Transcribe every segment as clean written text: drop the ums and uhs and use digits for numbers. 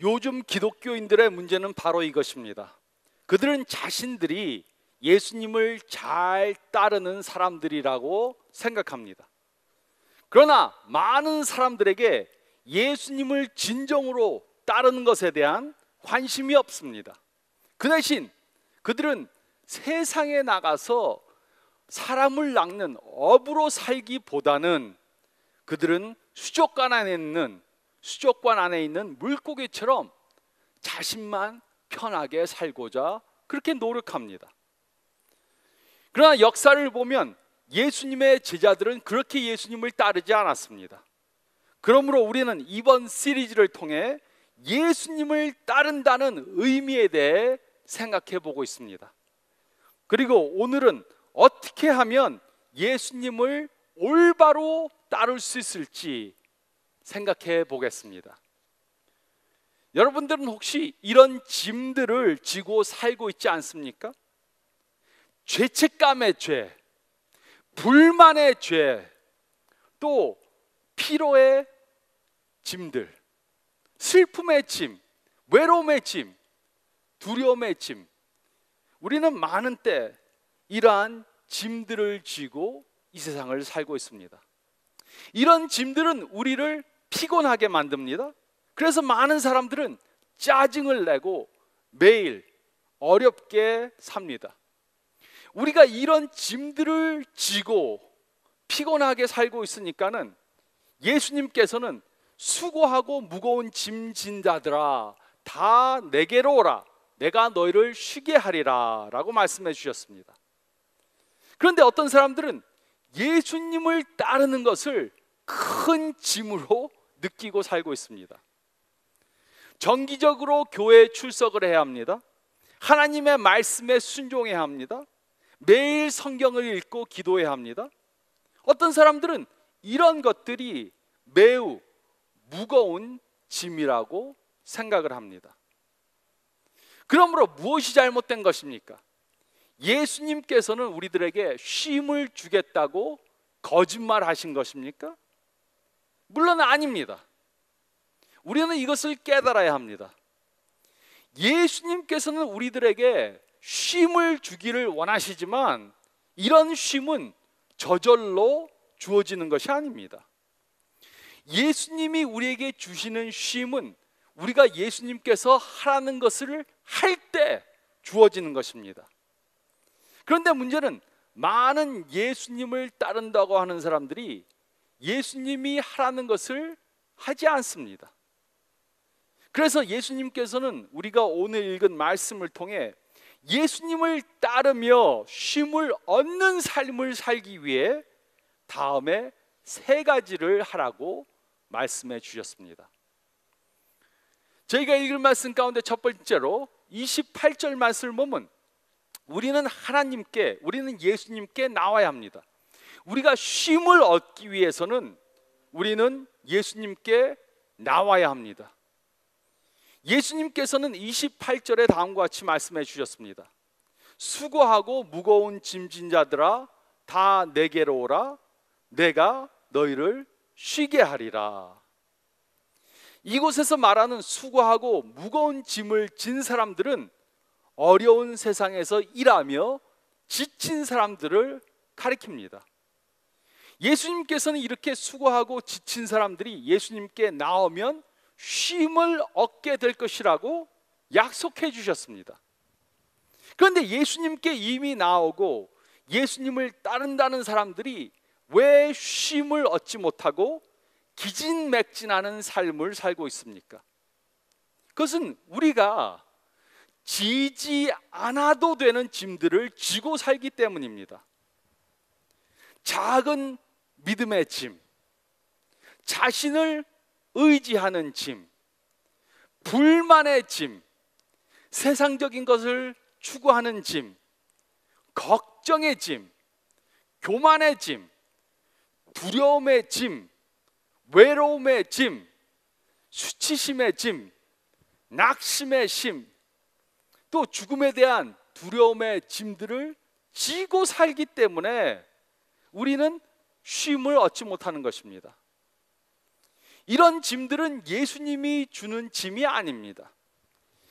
요즘 기독교인들의 문제는 바로 이것입니다. 그들은 자신들이 예수님을 잘 따르는 사람들이라고 생각합니다. 그러나 많은 사람들에게 예수님을 진정으로 따르는 것에 대한 관심이 없습니다. 그 대신 그들은 세상에 나가서 사람을 낚는 업으로 살기보다는 그들은 수족관 안에 있는 물고기처럼 자신만 편하게 살고자 그렇게 노력합니다. 그러나 역사를 보면 예수님의 제자들은 그렇게 예수님을 따르지 않았습니다. 그러므로 우리는 이번 시리즈를 통해 예수님을 따른다는 의미에 대해 생각해 보고 있습니다. 그리고 오늘은 어떻게 하면 예수님을 올바로 따를 수 있을지 생각해 보겠습니다. 여러분들은 혹시 이런 짐들을 지고 살고 있지 않습니까? 죄책감의 죄, 불만의 죄, 또 피로의 짐들, 슬픔의 짐, 외로움의 짐, 두려움의 짐. 우리는 많은 때 이러한 짐들을 지고 이 세상을 살고 있습니다. 이런 짐들은 우리를 피곤하게 만듭니다. 그래서 많은 사람들은 짜증을 내고 매일 어렵게 삽니다. 우리가 이런 짐들을 지고 피곤하게 살고 있으니까는 예수님께서는 수고하고 무거운 짐 진 자들아 다 내게로 오라, 내가 너희를 쉬게 하리라 라고 말씀해 주셨습니다. 그런데 어떤 사람들은 예수님을 따르는 것을 큰 짐으로 느끼고 살고 있습니다. 정기적으로 교회에 출석을 해야 합니다. 하나님의 말씀에 순종해야 합니다. 매일 성경을 읽고 기도해야 합니다. 어떤 사람들은 이런 것들이 매우 무거운 짐이라고 생각을 합니다. 그러므로 무엇이 잘못된 것입니까? 예수님께서는 우리들에게 쉼을 주겠다고 거짓말하신 것입니까? 물론 아닙니다. 우리는 이것을 깨달아야 합니다. 예수님께서는 우리들에게 쉼을 주기를 원하시지만 이런 쉼은 저절로 주어지는 것이 아닙니다. 예수님이 우리에게 주시는 쉼은 우리가 예수님께서 하라는 것을 할 때 주어지는 것입니다. 그런데 문제는 많은 예수님을 따른다고 하는 사람들이 예수님이 하라는 것을 하지 않습니다. 그래서 예수님께서는 우리가 오늘 읽은 말씀을 통해 예수님을 따르며 쉼을 얻는 삶을 살기 위해 다음에 세 가지를 하라고 말씀해 주셨습니다. 저희가 읽을 말씀 가운데 첫 번째로 28절 말씀을 보면 우리는 예수님께 나와야 합니다. 우리가 쉼을 얻기 위해서는 우리는 예수님께 나와야 합니다. 예수님께서는 28절에 다음과 같이 말씀해 주셨습니다. 수고하고 무거운 짐진 자들아 다 내게로 오라, 내가 너희를 쉬게 하리라. 이곳에서 말하는 수고하고 무거운 짐을 진 사람들은 어려운 세상에서 일하며 지친 사람들을 가리킵니다. 예수님께서는 이렇게 수고하고 지친 사람들이 예수님께 나오면 쉼을 얻게 될 것이라고 약속해 주셨습니다. 그런데 예수님께 이미 나오고 예수님을 따른다는 사람들이 왜 쉼을 얻지 못하고 기진맥진하는 삶을 살고 있습니까? 그것은 우리가 지지 않아도 되는 짐들을 지고 살기 때문입니다. 작은 믿음의 짐, 자신을 의지하는 짐, 불만의 짐, 세상적인 것을 추구하는 짐, 걱정의 짐, 교만의 짐, 두려움의 짐, 외로움의 짐, 수치심의 짐, 낙심의 심, 또 죽음에 대한 두려움의 짐들을 지고 살기 때문에 우리는 쉼을 얻지 못하는 것입니다. 이런 짐들은 예수님이 주는 짐이 아닙니다.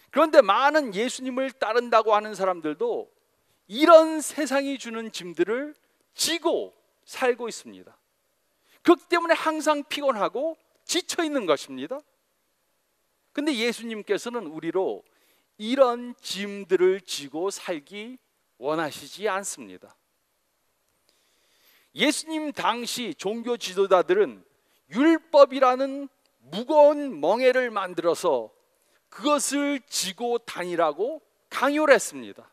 그런데 많은 예수님을 따른다고 하는 사람들도 이런 세상이 주는 짐들을 지고 살고 있습니다. 그렇기 때문에 항상 피곤하고 지쳐 있는 것입니다. 근데 예수님께서는 우리로 이런 짐들을 지고 살기 원하시지 않습니다. 예수님 당시 종교 지도자들은 율법이라는 무거운 멍에를 만들어서 그것을 지고 다니라고 강요를 했습니다.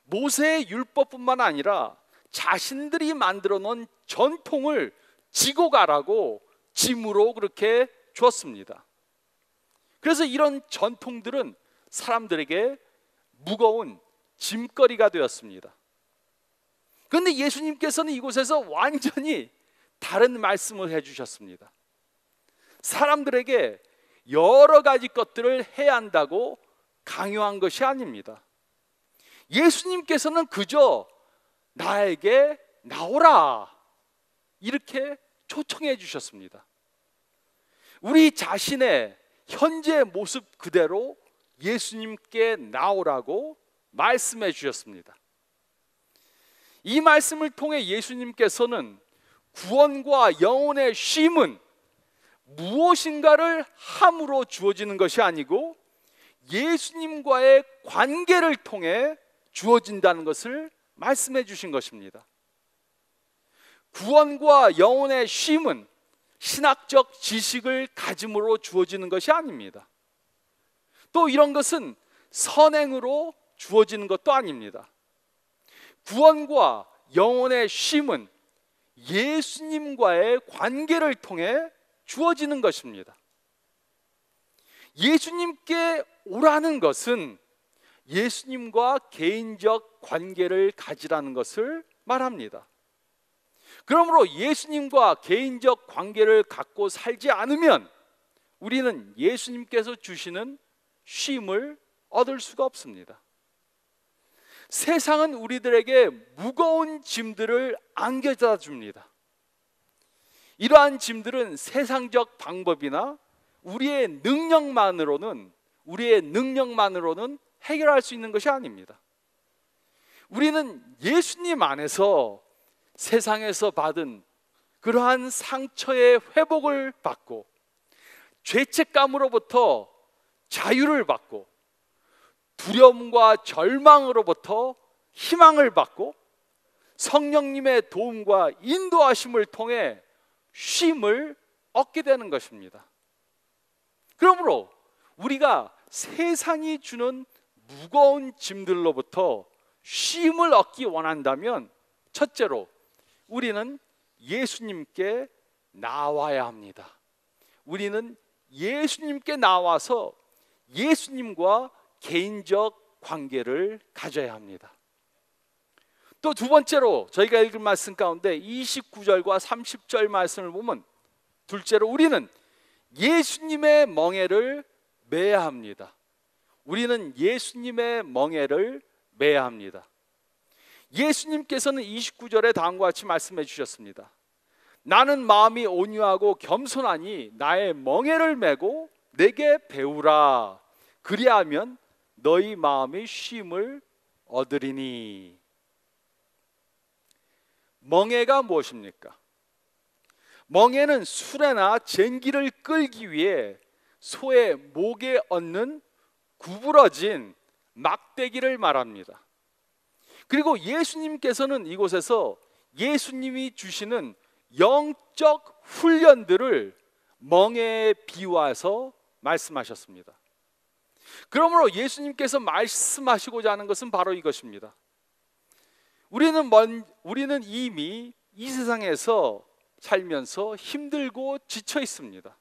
모세의 율법뿐만 아니라 자신들이 만들어 놓은 전통을 지고 가라고 짐으로 그렇게 줬습니다. 그래서 이런 전통들은 사람들에게 무거운 짐거리가 되었습니다. 그런데 예수님께서는 이곳에서 완전히 다른 말씀을 해주셨습니다. 사람들에게 여러 가지 것들을 해야 한다고 강요한 것이 아닙니다. 예수님께서는 그저 나에게 나오라 이렇게 초청해 주셨습니다. 우리 자신의 현재 모습 그대로 예수님께 나오라고 말씀해 주셨습니다. 이 말씀을 통해 예수님께서는 구원과 영혼의 쉼은 무엇인가를 함으로 주어지는 것이 아니고 예수님과의 관계를 통해 주어진다는 것을 말씀해 주신 것입니다. 구원과 영혼의 쉼은 신학적 지식을 가짐으로 주어지는 것이 아닙니다. 또 이런 것은 선행으로 주어지는 것도 아닙니다. 구원과 영혼의 쉼은 예수님과의 관계를 통해 주어지는 것입니다. 예수님께 오라는 것은 예수님과 개인적 관계를 가지라는 것을 말합니다. 그러므로 예수님과 개인적 관계를 갖고 살지 않으면 우리는 예수님께서 주시는 쉼을 얻을 수가 없습니다. 세상은 우리들에게 무거운 짐들을 안겨다 줍니다. 이러한 짐들은 세상적 방법이나 우리의 능력만으로는 해결할 수 있는 것이 아닙니다. 우리는 예수님 안에서 세상에서 받은 그러한 상처의 회복을 받고 죄책감으로부터 자유를 받고 두려움과 절망으로부터 희망을 받고 성령님의 도움과 인도하심을 통해 쉼을 얻게 되는 것입니다. 그러므로 우리가 세상이 주는 무거운 짐들로부터 쉼을 얻기 원한다면 첫째로 우리는 예수님께 나와야 합니다. 우리는 예수님께 나와서 예수님과 개인적 관계를 가져야 합니다. 또 두 번째로 저희가 읽은 말씀 가운데 29절과 30절 말씀을 보면 둘째로 우리는 예수님의 멍에를 매야 합니다. 우리는 예수님의 멍에를 매야 합니다. 예수님께서는 29절에 다음과 같이 말씀해 주셨습니다. 나는 마음이 온유하고 겸손하니 나의 멍에를 메고 내게 배우라. 그리하면 너희 마음의 쉼을 얻으리니. 멍에가 무엇입니까? 멍에는 수레나 쟁기를 끌기 위해 소의 목에 얹는 구부러진 막대기를 말합니다. 그리고 예수님께서는 이곳에서 예수님이 주시는 영적 훈련들을 멍에에 비유해서 말씀하셨습니다. 그러므로 예수님께서 말씀하시고자 하는 것은 바로 이것입니다. 우리는 이미 이 세상에서 살면서 힘들고 지쳐 있습니다.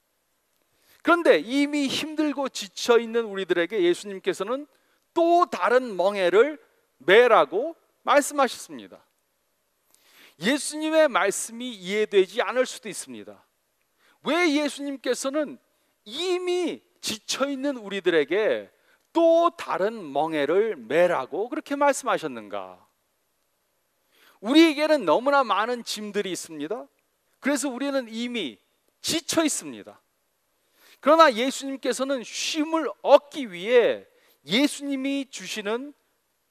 그런데 이미 힘들고 지쳐 있는 우리들에게 예수님께서는 또 다른 멍에를 매라고 말씀하셨습니다. 예수님의 말씀이 이해되지 않을 수도 있습니다. 왜 예수님께서는 이미 지쳐 있는 우리들에게 또 다른 멍에를 매라고 그렇게 말씀하셨는가? 우리에게는 너무나 많은 짐들이 있습니다. 그래서 우리는 이미 지쳐 있습니다. 그러나 예수님께서는 쉼을 얻기 위해 예수님이 주시는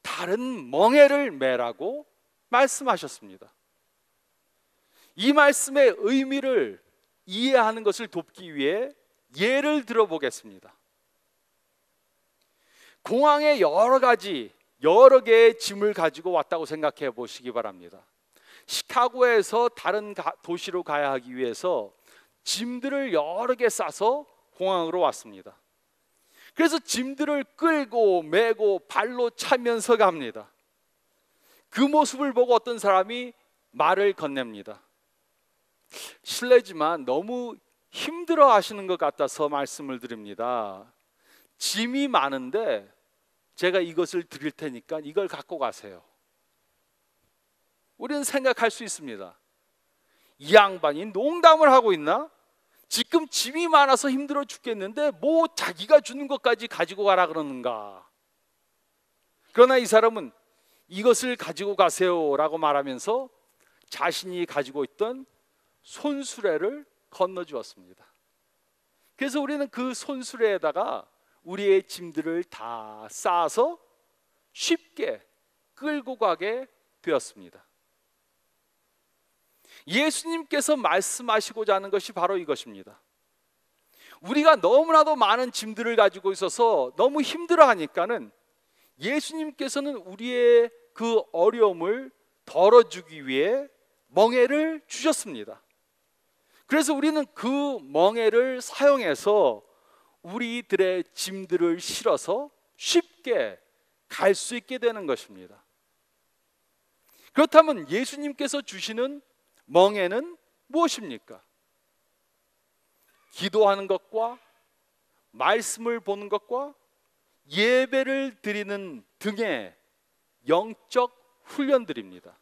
다른 멍에를 매라고 말씀하셨습니다. 이 말씀의 의미를 이해하는 것을 돕기 위해 예를 들어보겠습니다. 공항에 여러 개의 짐을 가지고 왔다고 생각해 보시기 바랍니다. 시카고에서 다른 도시로 가야 하기 위해서 짐들을 여러 개 싸서 공항으로 왔습니다. 그래서 짐들을 끌고 메고 발로 차면서 갑니다. 그 모습을 보고 어떤 사람이 말을 건넵니다. 실례지만 너무 힘들어 하시는 것 같아서 말씀을 드립니다. 짐이 많은데 제가 이것을 드릴 테니까 이걸 갖고 가세요. 우리는 생각할 수 있습니다. 이 양반이 농담을 하고 있나? 지금 짐이 많아서 힘들어 죽겠는데 뭐 자기가 주는 것까지 가지고 가라 그러는가? 그러나 이 사람은 이것을 가지고 가세요 라고 말하면서 자신이 가지고 있던 손수레를 건너주었습니다. 그래서 우리는 그 손수레에다가 우리의 짐들을 다 쌓아서 쉽게 끌고 가게 되었습니다. 예수님께서 말씀하시고자 하는 것이 바로 이것입니다. 우리가 너무나도 많은 짐들을 가지고 있어서 너무 힘들어하니까는 예수님께서는 우리의 그 어려움을 덜어주기 위해 멍에를 주셨습니다. 그래서 우리는 그 멍에를 사용해서 우리들의 짐들을 실어서 쉽게 갈 수 있게 되는 것입니다. 그렇다면 예수님께서 주시는 멍에는 무엇입니까? 기도하는 것과 말씀을 보는 것과 예배를 드리는 등의 영적 훈련들입니다.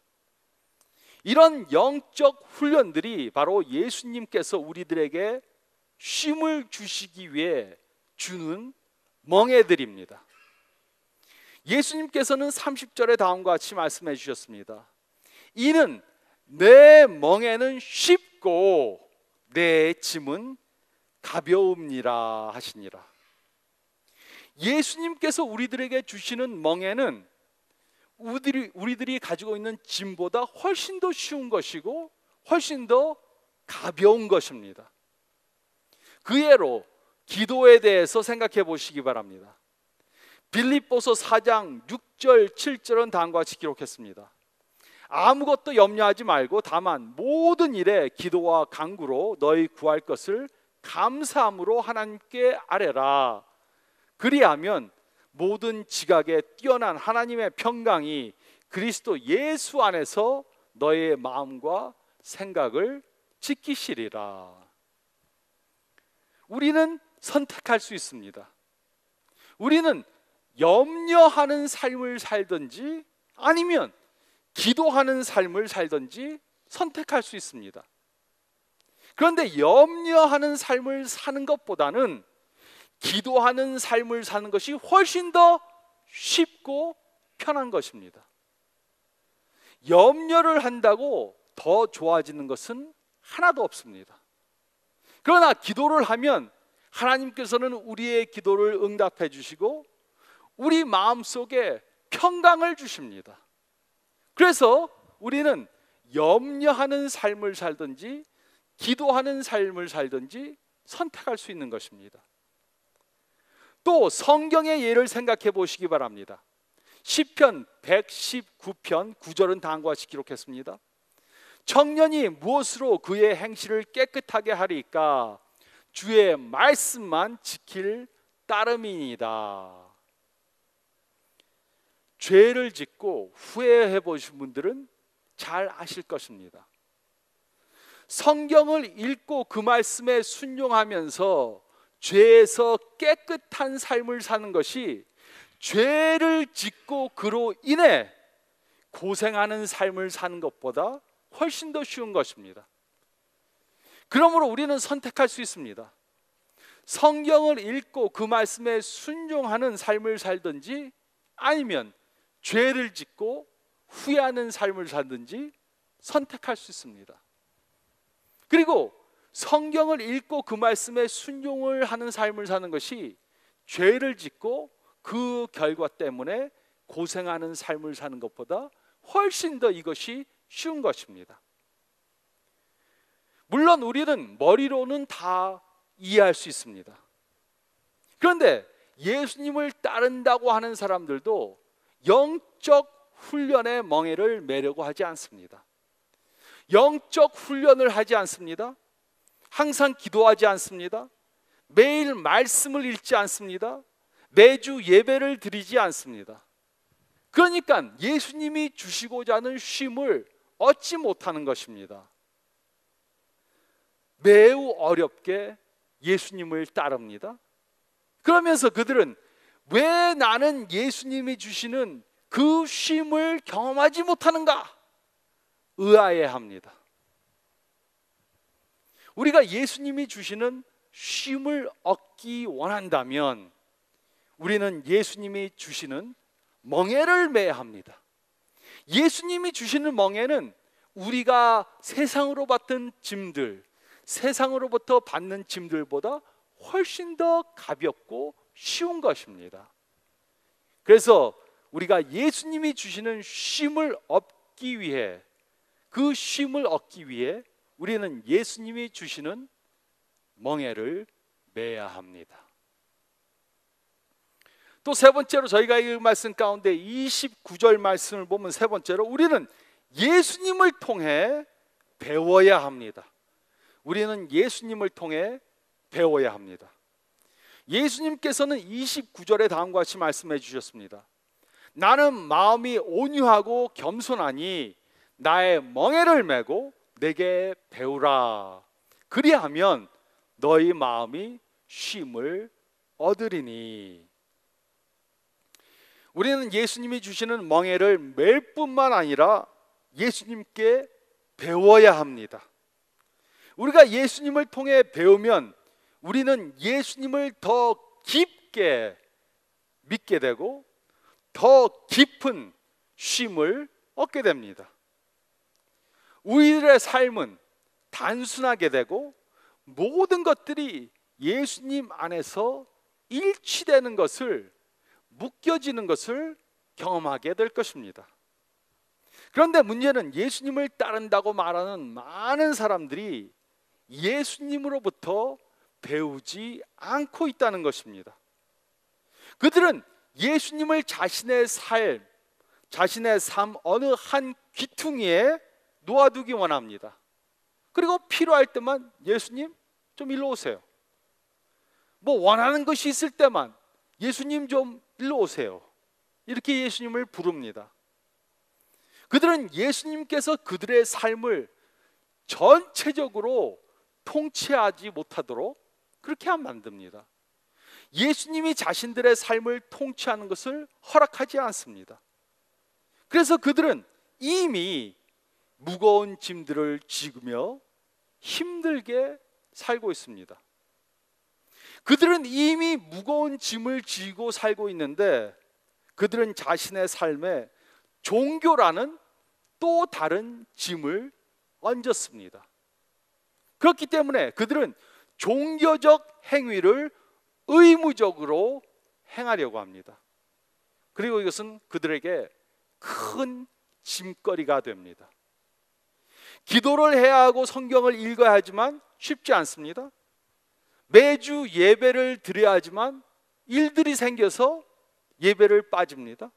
이런 영적 훈련들이 바로 예수님께서 우리들에게 쉼을 주시기 위해 주는 멍에들입니다. 예수님께서는 30절에 다음과 같이 말씀해 주셨습니다. 이는 내 멍에는 쉽고 내 짐은 가벼움니라 하시니라. 예수님께서 우리들에게 주시는 멍에는 우리들이 가지고 있는 짐보다 훨씬 더 쉬운 것이고 훨씬 더 가벼운 것입니다. 그 예로 기도에 대해서 생각해 보시기 바랍니다. 빌립보서 4장 6절 7절은 다음과 같이 기록했습니다. 아무것도 염려하지 말고 다만 모든 일에 기도와 간구로 너희 구할 것을 감사함으로 하나님께 아뢰라. 그리하면 모든 지각에 뛰어난 하나님의 평강이 그리스도 예수 안에서 너의 마음과 생각을 지키시리라. 우리는 선택할 수 있습니다. 우리는 염려하는 삶을 살든지 아니면 기도하는 삶을 살든지 선택할 수 있습니다. 그런데 염려하는 삶을 사는 것보다는 기도하는 삶을 사는 것이 훨씬 더 쉽고 편한 것입니다. 염려를 한다고 더 좋아지는 것은 하나도 없습니다. 그러나 기도를 하면 하나님께서는 우리의 기도를 응답해 주시고 우리 마음속에 평강을 주십니다. 그래서 우리는 염려하는 삶을 살든지 기도하는 삶을 살든지 선택할 수 있는 것입니다. 또 성경의 예를 생각해 보시기 바랍니다. 시편 119편 9절은 다음과 같이 기록했습니다. 청년이 무엇으로 그의 행실을 깨끗하게 하리까? 주의 말씀만 지킬 따름이니이다. 죄를 짓고 후회해 보신 분들은 잘 아실 것입니다. 성경을 읽고 그 말씀에 순종하면서 죄에서 깨끗한 삶을 사는 것이 죄를 짓고 그로 인해 고생하는 삶을 사는 것보다 훨씬 더 쉬운 것입니다. 그러므로 우리는 선택할 수 있습니다. 성경을 읽고 그 말씀에 순종하는 삶을 살든지 아니면 죄를 짓고 후회하는 삶을 살든지 선택할 수 있습니다. 그리고 성경을 읽고 그 말씀에 순종을 하는 삶을 사는 것이 죄를 짓고 그 결과 때문에 고생하는 삶을 사는 것보다 훨씬 더 이것이 쉬운 것입니다. 물론 우리는 머리로는 다 이해할 수 있습니다. 그런데 예수님을 따른다고 하는 사람들도 영적 훈련의 멍에를 매려고 하지 않습니다. 영적 훈련을 하지 않습니다. 항상 기도하지 않습니다. 매일 말씀을 읽지 않습니다. 매주 예배를 드리지 않습니다. 그러니까 예수님이 주시고자 하는 쉼을 얻지 못하는 것입니다. 매우 어렵게 예수님을 따릅니다. 그러면서 그들은 왜 나는 예수님이 주시는 그 쉼을 경험하지 못하는가? 의아해합니다. 우리가 예수님이 주시는 쉼을 얻기 원한다면 우리는 예수님이 주시는 멍에를 매야 합니다. 예수님이 주시는 멍에는 우리가 세상으로 받던 짐들, 세상으로부터 받는 짐들보다 훨씬 더 가볍고 쉬운 것입니다. 그래서 우리가 예수님이 주시는 쉼을 얻기 위해, 그 쉼을 얻기 위해 우리는 예수님이 주시는 멍에를 매야 합니다. 또 세 번째로 저희가 읽은 말씀 가운데 29절 말씀을 보면 세 번째로 우리는 예수님을 통해 배워야 합니다. 우리는 예수님을 통해 배워야 합니다. 예수님께서는 29절에 다음과 같이 말씀해 주셨습니다. 나는 마음이 온유하고 겸손하니 나의 멍에를 메고 내게 배우라. 그리하면 너희 마음이 쉼을 얻으리니. 우리는 예수님이 주시는 멍에를 맬 뿐만 아니라 예수님께 배워야 합니다. 우리가 예수님을 통해 배우면 우리는 예수님을 더 깊게 믿게 되고 더 깊은 쉼을 얻게 됩니다. 우리들의 삶은 단순하게 되고 모든 것들이 예수님 안에서 일치되는 것을, 묶여지는 것을 경험하게 될 것입니다. 그런데 문제는 예수님을 따른다고 말하는 많은 사람들이 예수님으로부터 배우지 않고 있다는 것입니다. 그들은 예수님을 자신의 삶 어느 한 귀퉁이에 놓아두기 원합니다. 그리고 필요할 때만 예수님 좀 일로 오세요. 뭐 원하는 것이 있을 때만 예수님 좀 일로 오세요. 이렇게 예수님을 부릅니다. 그들은 예수님께서 그들의 삶을 전체적으로 통치하지 못하도록 그렇게 만듭니다. 예수님이 자신들의 삶을 통치하는 것을 허락하지 않습니다. 그래서 그들은 이미 무거운 짐들을 지으며 힘들게 살고 있습니다. 그들은 이미 무거운 짐을 지고 살고 있는데 그들은 자신의 삶에 종교라는 또 다른 짐을 얹었습니다. 그렇기 때문에 그들은 종교적 행위를 의무적으로 행하려고 합니다. 그리고 이것은 그들에게 큰 짐거리가 됩니다. 기도를 해야 하고 성경을 읽어야 하지만 쉽지 않습니다. 매주 예배를 드려야 하지만 일들이 생겨서 예배를 빠집니다.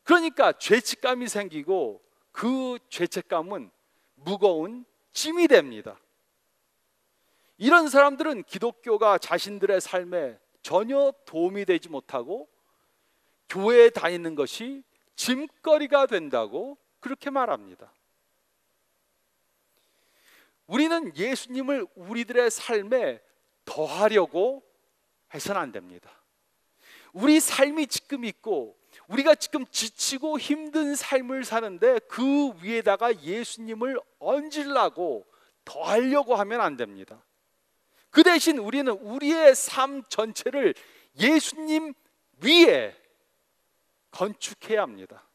그러니까 죄책감이 생기고 그 죄책감은 무거운 짐이 됩니다. 이런 사람들은 기독교가 자신들의 삶에 전혀 도움이 되지 못하고 교회에 다니는 것이 짐거리가 된다고 그렇게 말합니다. 우리는 예수님을 우리들의 삶에 더하려고 해서는 안 됩니다. 우리 삶이 지금 있고 우리가 지금 지치고 힘든 삶을 사는데 그 위에다가 예수님을 얹으려고 더하려고 하면 안 됩니다. 그 대신 우리는 우리의 삶 전체를 예수님 위에 건축해야 합니다.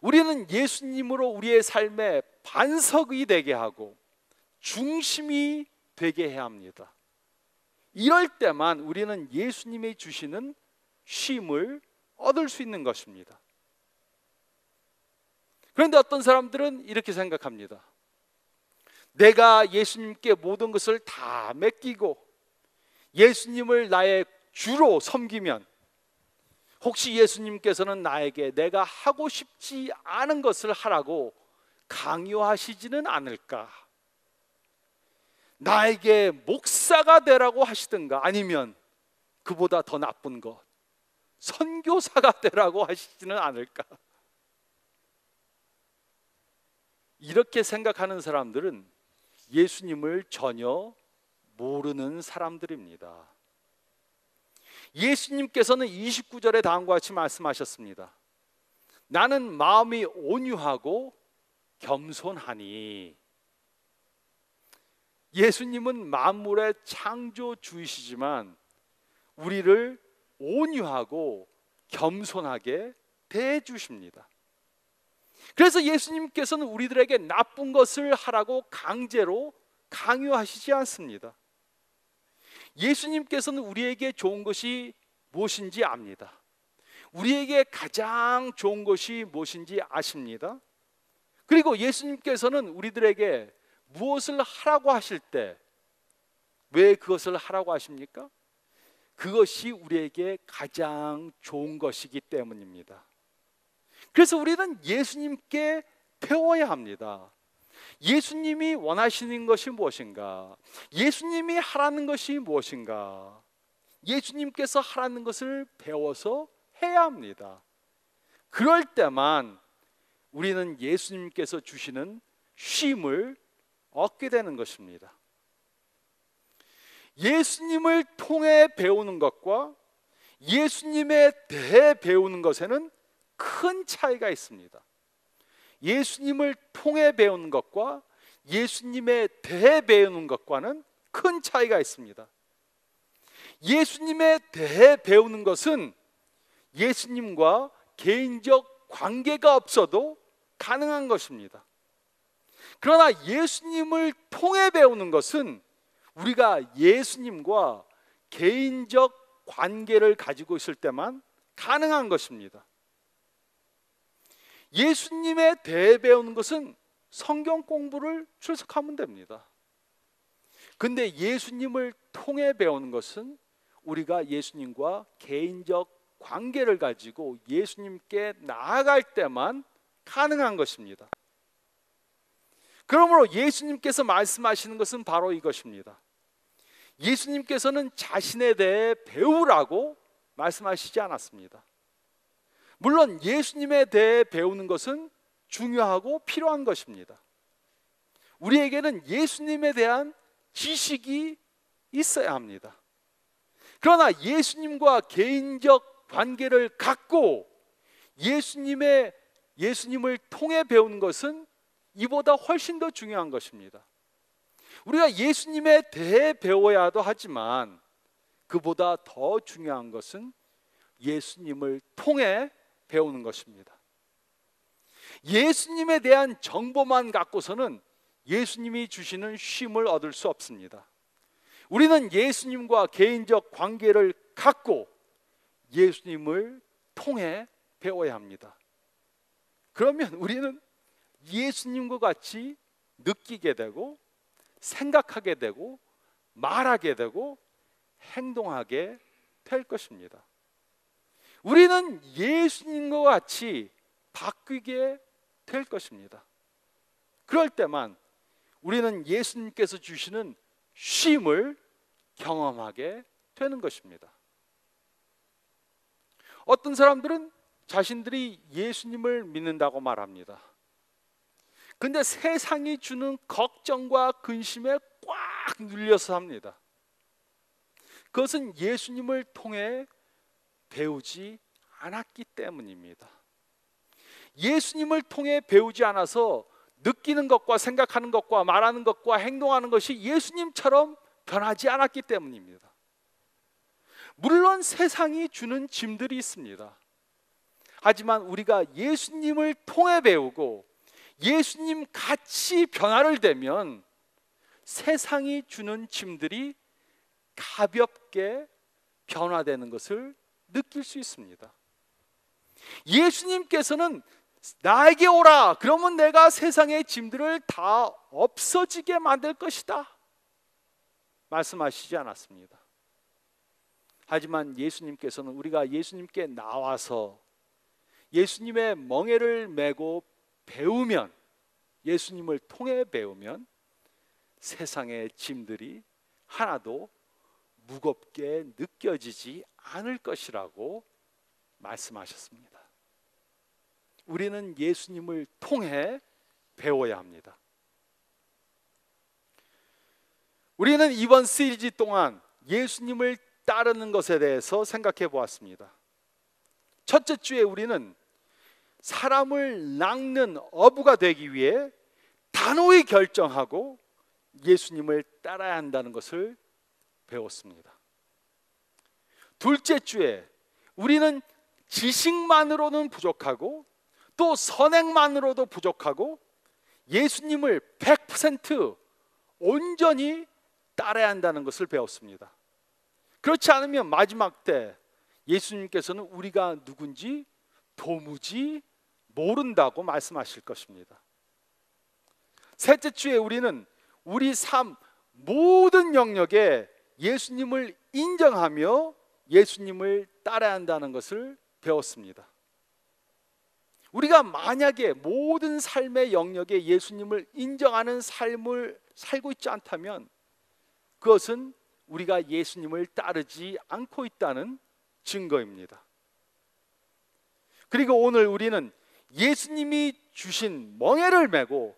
우리는 예수님으로 우리의 삶에 반석이 되게 하고 중심이 되게 해야 합니다. 이럴 때만 우리는 예수님이 주시는 쉼을 얻을 수 있는 것입니다. 그런데 어떤 사람들은 이렇게 생각합니다. 내가 예수님께 모든 것을 다 맡기고 예수님을 나의 주로 섬기면 혹시 예수님께서는 나에게 내가 하고 싶지 않은 것을 하라고 강요하시지는 않을까? 나에게 목사가 되라고 하시든가 아니면 그보다 더 나쁜 것 선교사가 되라고 하시지는 않을까? 이렇게 생각하는 사람들은 예수님을 전혀 모르는 사람들입니다. 예수님께서는 29절에 다음과 같이 말씀하셨습니다. 나는 마음이 온유하고 겸손하니. 예수님은 만물의 창조주이시지만 우리를 온유하고 겸손하게 대해주십니다. 그래서 예수님께서는 우리들에게 나쁜 것을 하라고 강제로 강요하시지 않습니다. 예수님께서는 우리에게 좋은 것이 무엇인지 압니다. 우리에게 가장 좋은 것이 무엇인지 아십니다. 그리고 예수님께서는 우리들에게 무엇을 하라고 하실 때 왜 그것을 하라고 하십니까? 그것이 우리에게 가장 좋은 것이기 때문입니다. 그래서 우리는 예수님께 배워야 합니다. 예수님이 원하시는 것이 무엇인가? 예수님이 하라는 것이 무엇인가? 예수님께서 하라는 것을 배워서 해야 합니다. 그럴 때만 우리는 예수님께서 주시는 쉼을 얻게 되는 것입니다. 예수님을 통해 배우는 것과 예수님에 대해 배우는 것에는 큰 차이가 있습니다. 예수님을 통해 배우는 것과 예수님에 대해 배우는 것과는 큰 차이가 있습니다. 예수님에 대해 배우는 것은 예수님과 개인적 관계가 없어도 가능한 것입니다. 그러나 예수님을 통해 배우는 것은 우리가 예수님과 개인적 관계를 가지고 있을 때만 가능한 것입니다. 예수님에 대해 배우는 것은 성경 공부를 출석하면 됩니다. 근데 예수님을 통해 배우는 것은 우리가 예수님과 개인적 관계를 가지고 예수님께 나아갈 때만 가능한 것입니다. 그러므로 예수님께서 말씀하시는 것은 바로 이것입니다. 예수님께서는 자신에 대해 배우라고 말씀하시지 않았습니다. 물론 예수님에 대해 배우는 것은 중요하고 필요한 것입니다. 우리에게는 예수님에 대한 지식이 있어야 합니다. 그러나 예수님과 개인적 관계를 갖고 예수님을 통해 배우는 것은 이보다 훨씬 더 중요한 것입니다. 우리가 예수님에 대해 배워야도 하지만 그보다 더 중요한 것은 예수님을 통해 배우는 것입니다. 예수님에 대한 정보만 갖고서는 예수님이 주시는 쉼을 얻을 수 없습니다. 우리는 예수님과 개인적 관계를 갖고 예수님을 통해 배워야 합니다. 그러면 우리는 예수님과 같이 느끼게 되고 생각하게 되고 말하게 되고 행동하게 될 것입니다. 우리는 예수님과 같이 바뀌게 될 것입니다. 그럴 때만 우리는 예수님께서 주시는 쉼을 경험하게 되는 것입니다. 어떤 사람들은 자신들이 예수님을 믿는다고 말합니다. 근데 세상이 주는 걱정과 근심에 꽉 눌려서 삽니다. 그것은 예수님을 통해 배우지 않았기 때문입니다. 예수님을 통해 배우지 않아서 느끼는 것과 생각하는 것과 말하는 것과 행동하는 것이 예수님처럼 변하지 않았기 때문입니다. 물론 세상이 주는 짐들이 있습니다. 하지만 우리가 예수님을 통해 배우고 예수님 같이 변화를 되면 세상이 주는 짐들이 가볍게 변화되는 것을 느낄 수 있습니다. 예수님께서는 나에게 오라, 그러면 내가 세상의 짐들을 다 없어지게 만들 것이다 말씀하시지 않았습니다. 하지만 예수님께서는 우리가 예수님께 나와서 예수님의 멍에를 메고 배우면, 예수님을 통해 배우면 세상의 짐들이 하나도 무겁게 느껴지지 않을 것이라고 말씀하셨습니다. 우리는 예수님을 통해 배워야 합니다. 우리는 이번 시리즈 동안 예수님을 따르는 것에 대해서 생각해 보았습니다. 첫째 주에 우리는 사람을 낚는 어부가 되기 위해 단호히 결정하고 예수님을 따라야 한다는 것을 배웠습니다. 둘째 주에 우리는 지식만으로는 부족하고 또 선행만으로도 부족하고 예수님을 100% 온전히 따라야 한다는 것을 배웠습니다. 그렇지 않으면 마지막 때 예수님께서는 우리가 누군지 도무지 모른다고 말씀하실 것입니다. 셋째 주에 우리는 우리 삶 모든 영역에 예수님을 인정하며 예수님을 따라야 한다는 것을 배웠습니다. 우리가 만약에 모든 삶의 영역에 예수님을 인정하는 삶을 살고 있지 않다면 그것은 우리가 예수님을 따르지 않고 있다는 증거입니다. 그리고 오늘 우리는 예수님이 주신 멍에를 메고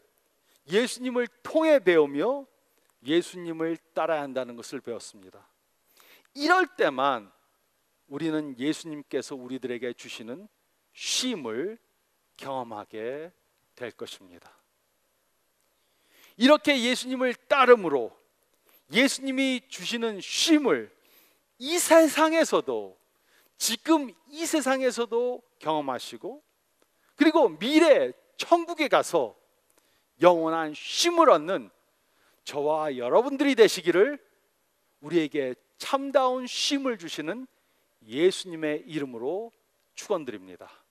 예수님을 통해 배우며 예수님을 따라야 한다는 것을 배웠습니다. 이럴 때만 우리는 예수님께서 우리들에게 주시는 쉼을 경험하게 될 것입니다. 이렇게 예수님을 따름으로 예수님이 주시는 쉼을 이 세상에서도, 지금 이 세상에서도 경험하시고, 그리고 미래 천국에 가서 영원한 쉼을 얻는 저와 여러분들이 되시기를 우리에게 참다운 쉼을 주시는 예수님의 이름으로 축원드립니다.